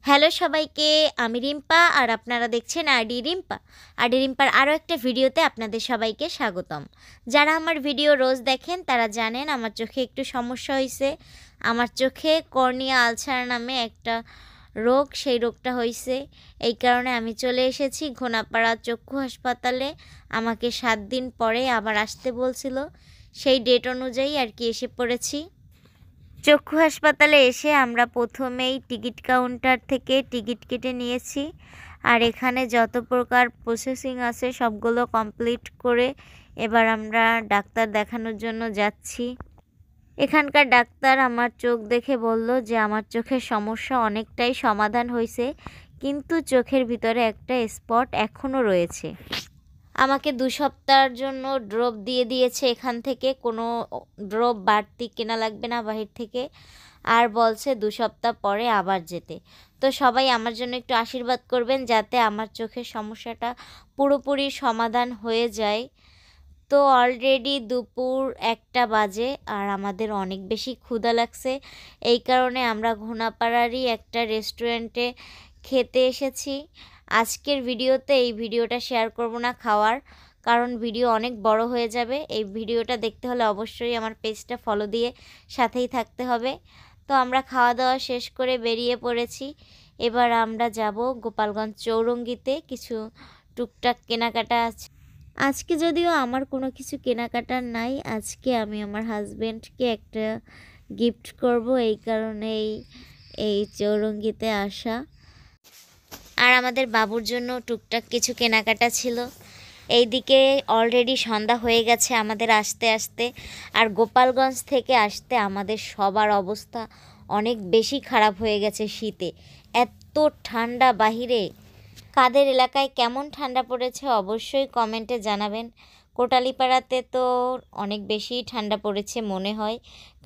Hello সবাইকে, আমি রিম্পা আর আপনারা দেখছেন আরডি রিম্পা। আরডি রিম্পার আরও একটা ভিডিওতে আপনাদের সবাইকে স্বাগতম। যারা আমার ভিডিও রোজ দেখেন তারা জানেন আমার চোখে একটু সমস্যা হয়েছে। আমার চোখে কর্নিয়া আলসার নামে একটা রোগ, সেই রোগটা হয়েছে। এই কারণে আমি চলে এসেছি ঘোনাপাড়া চক্ষু হাসপাতালে। আমাকে 7 দিন পরে আবার আসতে বলছিল, সেই ডেট অনুযায়ী আর কি এসে পড়েছি। চক্ষু হাসপাতালে এসে আমরা প্রথমেই টিকিট কাউন্টার থেকে টিকিট কেটে নিয়েছি, আর এখানে যত প্রকার প্রসেসিং আছে সবগুলো কমপ্লিট করে এবার আমরা ডাক্তার দেখানোর জন্য যাচ্ছি। এখানকার ডাক্তার আমার চোখ দেখে বলল যে আমার চোখের সমস্যা অনেকটাই সমাধান হয়েছে, কিন্তু চোখের ভিতরে একটা স্পট এখনও রয়েছে। আমাকে 2 সপ্তাহের জন্য ড্রপ দিয়ে দিয়েছে এখান থেকে, কোনো ড্রপ বাড়তি কেনা লাগবে না বাহির থেকে, আর বলছে 2 সপ্তাহ পরে আবার যেতে। তো সবাই আমার জন্য একটু আশীর্বাদ করবেন যাতে আমার চোখের সমস্যাটা পুরোপুরি সমাধান হয়ে যায়। তো অলরেডি দুপুর 1টা বাজে আর আমাদের অনেক বেশি ক্ষুধা লাগছে। এই কারণে আমরা ঘোনাপাড়ারই একটা রেস্টুরেন্টে খেতে এসেছি। আজকের ভিডিওতে এই ভিডিওটা শেয়ার করব না খাওয়ার, কারণ ভিডিও অনেক বড় হয়ে যাবে। এই ভিডিওটা দেখতে হলে অবশ্যই আমার পেজটা ফলো দিয়ে সাথেই থাকতে হবে। তো আমরা খাওয়া দাওয়া শেষ করে বেরিয়ে পড়েছি। এবার আমরা যাব গোপালগঞ্জ চৌরঙ্গিতে, কিছু টুকটাক কেনাকাটা আছে। আজকে যদিও আমার কোনো কিছু কেনাকাটার নাই, আজকে আমি আমার হাজব্যান্ডকে একটা গিফট করব, এই কারণেই এই চৌরঙ্গিতে আসা। আর আমাদের বাবুর জন্য টুকটাক কিছু কেনাকাটা ছিল। এইদিকে অলরেডি সন্ধ্যা হয়ে গেছে আমাদের আসতে আসতে, আর গোপালগঞ্জ থেকে আসতে আমাদের সবার অবস্থা অনেক বেশি খারাপ হয়ে গেছে শীতে। এত ঠান্ডা বাহিরে। কাদের এলাকায় কেমন ঠান্ডা পড়েছে অবশ্যই কমেন্টে জানাবেন। কোটালীপাড়াতে তো অনেক বেশি ঠান্ডা পড়েছে মনে হয়,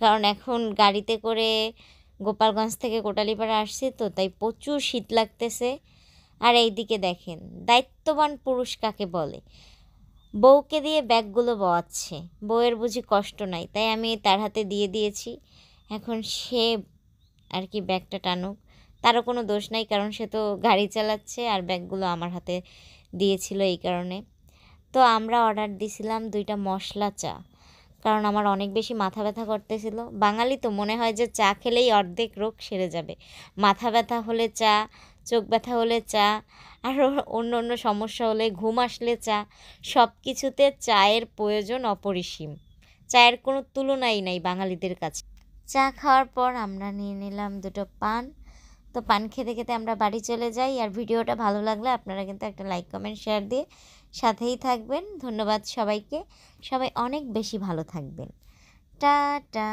কারণ এখন গাড়িতে করে গোপালগঞ্জ থেকে কোটালীপাড়া আসছি, তো তাই প্রচুর শীত লাগতেছে। আর এইদিকে দেখেন দায়িত্ববান পুরুষ কাকে বলে, বউকে দিয়ে ব্যাগগুলো বওয়াচ্ছে। বউয়ের বুঝি কষ্ট নাই, তাই আমি তার হাতে দিয়ে দিয়েছি। এখন সে আর কি ব্যাগটা টানুক, তারও কোনো দোষ নাই, কারণ সে তো গাড়ি চালাচ্ছে আর ব্যাগগুলো আমার হাতে দিয়েছিল এই কারণে। তো আমরা অর্ডার দিয়েছিলাম 2টা মশলা চা, কারণ আমার অনেক বেশি মাথা ব্যথা করতেছিল। বাঙালি তো মনে হয় যে চা খেলেই অর্ধেক রোগ সেরে যাবে। মাথা ব্যথা হলে চা, চোখ ব্যথা হলে চা, আর অন্য অন্য সমস্যা হলে, ঘুম আসলে চা, সব কিছুতে চায়ের প্রয়োজন অপরিসীম। চায়ের কোনো তুলনাই নাই বাঙালিদের কাছে। চা খাওয়ার পর আমরা নিয়ে নিলাম 2টো পান। তো পান খেতে খেতে আমরা বাড়ি চলে যাই। আর ভিডিওটা ভালো লাগলে আপনারা কিন্তু একটা লাইক কমেন্ট শেয়ার দিয়ে সাথেই থাকবেন। ধন্যবাদ সবাইকে, সবাই অনেক বেশি ভালো থাকবেন। টাটা।